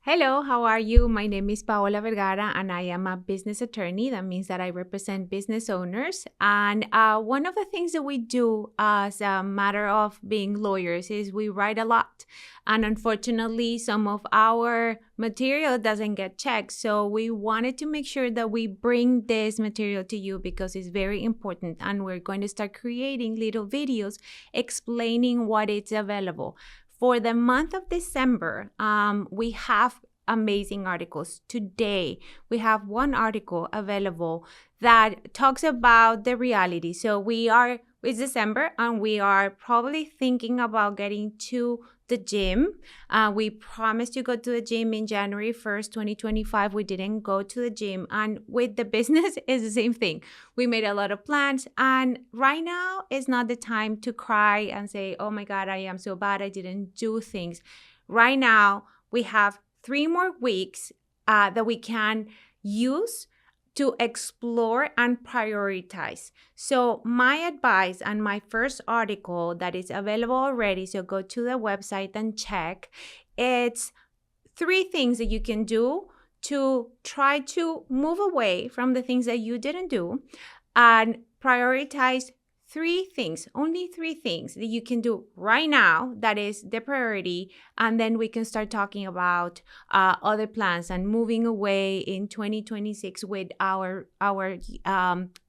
Hello, how are you? My name is Paola Vergara and I am a business attorney. That means that I represent business owners. And one of the things that we do as a matter of being lawyers is we write a lot. And unfortunately, some of our material doesn't get checked. So we wanted to make sure that we bring this material to you because it's very important. And we're going to start creating little videos explaining what is available. For the month of December, we have amazing articles. Today, we have one article available that talks about the reality. So it's December and we are probably thinking about getting to the gym. We promised to go to the gym in January 1st, 2025. We didn't go to the gym. And with the business, it's the same thing. We made a lot of plans. And right now is not the time to cry and say, oh my God, I am so bad. I didn't do things. Right now, we have 3 more weeks that we can use to explore and prioritize. So my advice and my first article that is available already, so go to the website and check, it's 3 things that you can do to try to move away from the things that you didn't do and prioritize 3 things, only 3 things that you can do right now that is the priority, and then we can start talking about other plans and moving away in 2026 with our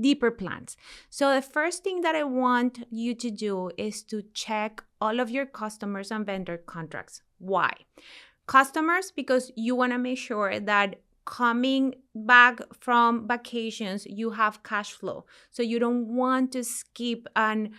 deeper plans. So the first thing that I want you to do is to check all of your customers and vendor contracts. Why? Customers, because you want to make sure that coming back from vacations, you have cash flow. So you don't want to skip and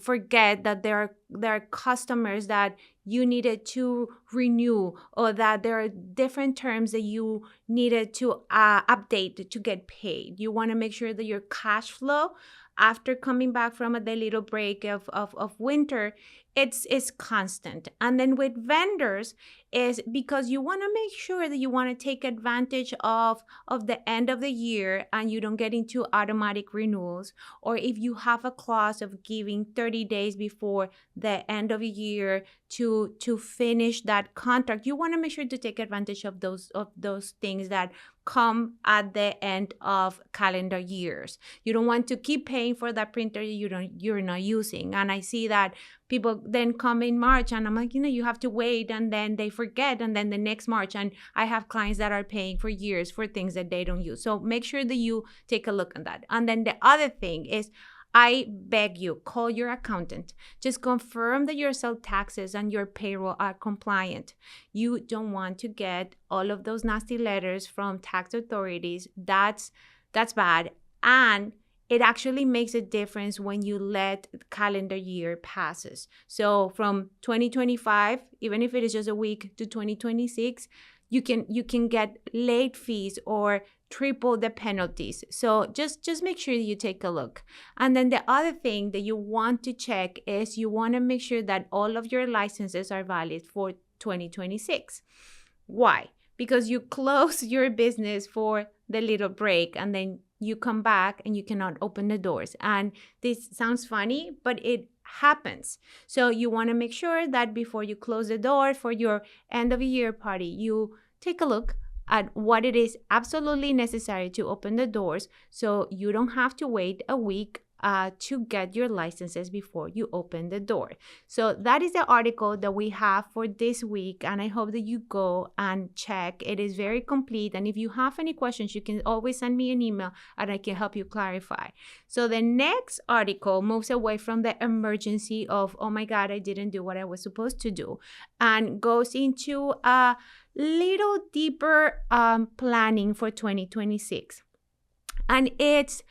forget that there are customers that you needed to renew or that there are different terms that you needed to update to get paid. You want to make sure that your cash flow after coming back from the little break of winter, it's constant. And then with vendors is because you want to make sure that you want to take advantage of the end of the year and you don't get into automatic renewals, or if you have a clause of giving 30 days before the end of the year to finish that contract, you want to make sure to take advantage of those things that come at the end of calendar years. You don't want to keep paying for that printer you're not using. And I see that people then come in March and I'm like, you have to wait, and then they forget, and then the next March, and I have clients that are paying for years for things that they don't use. So make sure that you take a look at that. And then the other thing is, I beg you, call your accountant. Just confirm that your sales taxes and your payroll are compliant. You don't want to get all of those nasty letters from tax authorities. That's bad. And it actually makes a difference when you let the calendar year passes. So from 2025, even if it is just a week, to 2026, you can get late fees or triple the penalties. So just make sure you take a look. And then the other thing that you want to check is you want to make sure that all of your licenses are valid for 2026. Why? Because you close your business for the little break and then you come back and you cannot open the doors. And this sounds funny, but it happens. So you want to make sure that before you close the door for your end of the year party, you take a look at what it is absolutely necessary to open the doors so you don't have to wait a week to get your licenses before you open the door. So that is the article that we have for this week, and I hope that you go and check. It is very complete, and if you have any questions, you can always send me an email and I can help you clarify. So the next article moves away from the emergency of, oh my God, I didn't do what I was supposed to do, and goes into a little deeper planning for 2026. And it's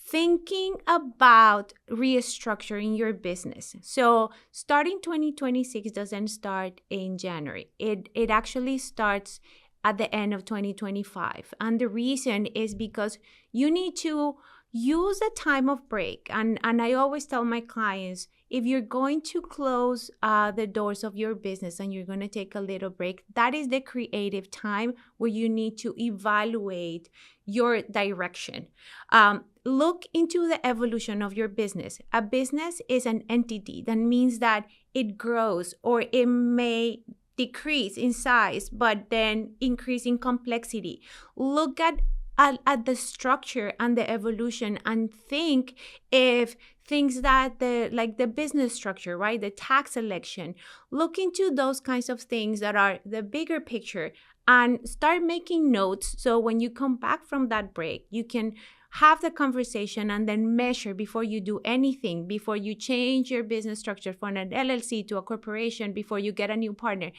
thinking about restructuring your business. So starting 2026 doesn't start in January. It actually starts at the end of 2025. And the reason is because you need to use a time of break. And I always tell my clients, if you're going to close the doors of your business and you're going to take a little break, that is the creative time where you need to evaluate your direction. Look into the evolution of your business. A business is an entity. That means that it grows or it may decrease in size, but then increase in complexity. Look at the structure and the evolution, and think if things that the business structure, right? The tax election, look into those kinds of things that are the bigger picture and start making notes. So when you come back from that break, you can have the conversation and then measure before you do anything, before you change your business structure from an LLC to a corporation, before you get a new partner.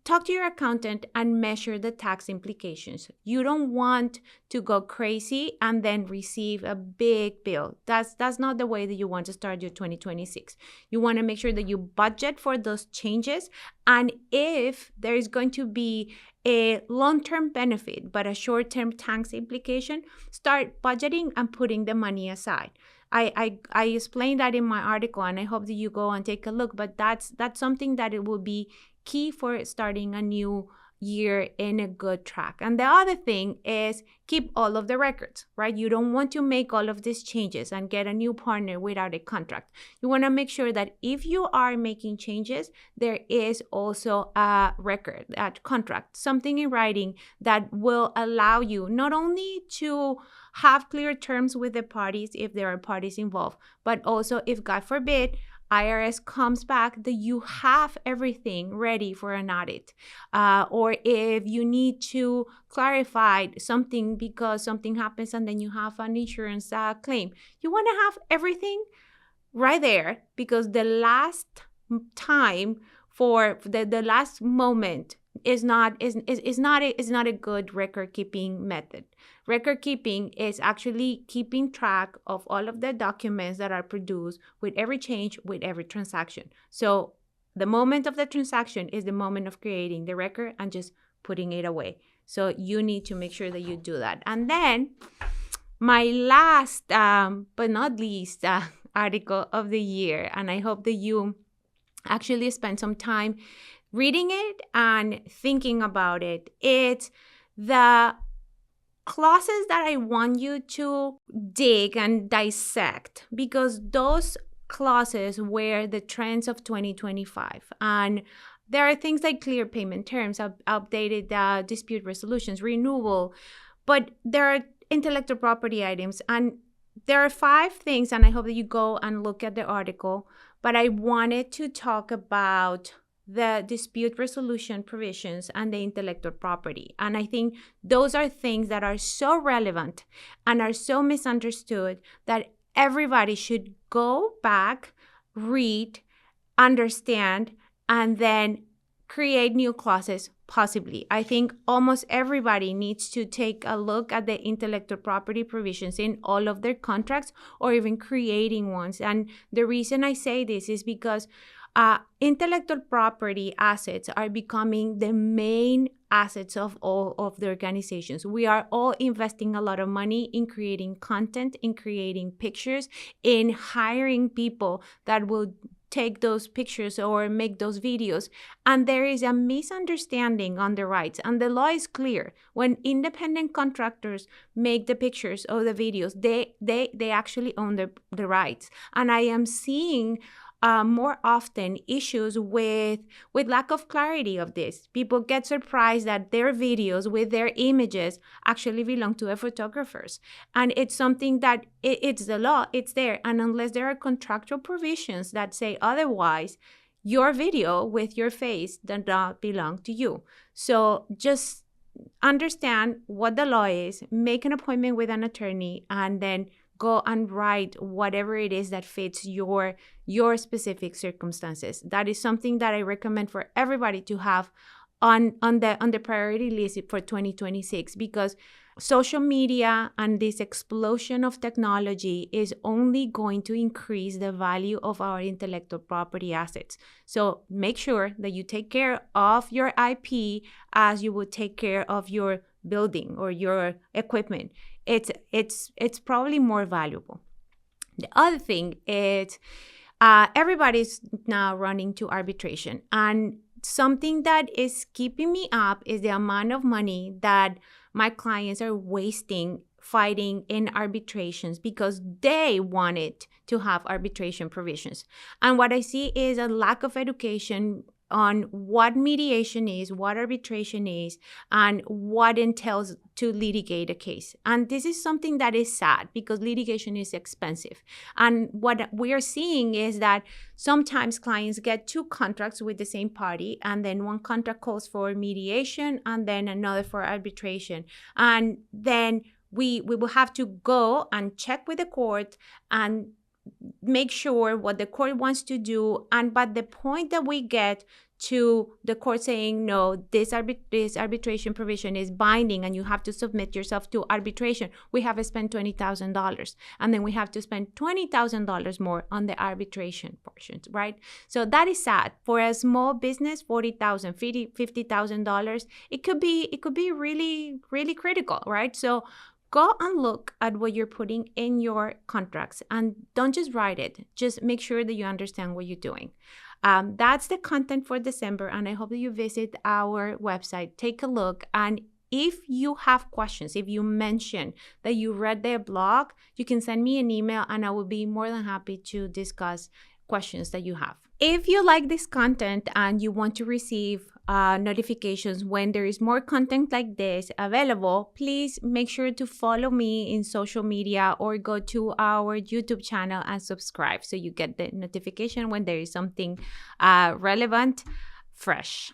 Talk to your accountant and measure the tax implications. You don't want to go crazy and then receive a big bill. That's not the way that you want to start your 2026. You want to make sure that you budget for those changes. And if there is going to be a long-term benefit, but a short-term tax implication, start budgeting and putting the money aside. I explained that in my article, and I hope that you go and take a look, but that's something that it will be key for starting a new year in a good track. And the other thing is keep all of the records, right? You don't want to make all of these changes and get a new partner without a contract. You want to make sure that if you are making changes, there is also a record, a contract, something in writing that will allow you not only to have clear terms with the parties if there are parties involved, but also if, God forbid, IRS comes back, that you have everything ready for an audit. Or if you need to clarify something because something happens and then you have an insurance claim, you want to have everything right there, because the last time for the last moment is not a good record keeping method. Record keeping is actually keeping track of all of the documents that are produced with every change, with every transaction. So the moment of the transaction is the moment of creating the record and just putting it away. So you need to make sure that you do that. And then my last but not least article of the year, and I hope that you actually spend some time reading it and thinking about it. It's the clauses that I want you to dig and dissect, because those clauses were the trends of 2025. And there are things like clear payment terms, updated dispute resolutions, renewal, but there are intellectual property items. And there are 5 things, and I hope that you go and look at the article, but I wanted to talk about the dispute resolution provisions and the intellectual property. And I think those are things that are so relevant and are so misunderstood that everybody should go back, read, understand, and then create new clauses, possibly. I think almost everybody needs to take a look at the intellectual property provisions in all of their contracts, or even creating ones. And the reason I say this is because intellectual property assets are becoming the main assets of all of the organizations. We are all investing a lot of money in creating content, in creating pictures, in hiring people that will take those pictures or make those videos. And there is a misunderstanding on the rights. And the law is clear. When independent contractors make the pictures or the videos, they actually own the rights. And I am seeing more often issues with lack of clarity of this. People get surprised that their videos with their images actually belong to the photographers. And it's something that it's the law, it's there. And unless there are contractual provisions that say otherwise, your video with your face does not belong to you. So just understand what the law is, make an appointment with an attorney, and then go and write whatever it is that fits your specific circumstances. That is something that I recommend for everybody to have on the priority list for 2026, because social media and this explosion of technology is only going to increase the value of our intellectual property assets. So make sure that you take care of your IP as you would take care of your building or your equipment. It's probably more valuable. The other thing is everybody's now running to arbitration, and something that is keeping me up is the amount of money that my clients are wasting fighting in arbitrations because they wanted to have arbitration provisions. And what I see is a lack of education on what mediation is, what arbitration is, and what entails to litigate a case. And this is something that is sad because litigation is expensive. And what we are seeing is that sometimes clients get two contracts with the same party, and then one contract calls for mediation and then another for arbitration. And then we will have to go and check with the court and make sure what the court wants to do. And but the point that we get to the court saying, no, this arbitration provision is binding and you have to submit yourself to arbitration, we have spent $20,000. And then we have to spend $20,000 more on the arbitration portions, right? So that is sad. For a small business, $40,000, $50,000, it could be really, really critical, right? So go and look at what you're putting in your contracts and don't just write it. Just make sure that you understand what you're doing. That's the content for December, and I hope that you visit our website, take a look. And if you have questions, if you mention that you read their blog, you can send me an email and I will be more than happy to discuss questions that you have. If you like this content and you want to receive notifications when there is more content like this available, please make sure to follow me in social media or go to our YouTube channel and subscribe so you get the notification when there is something relevant, fresh.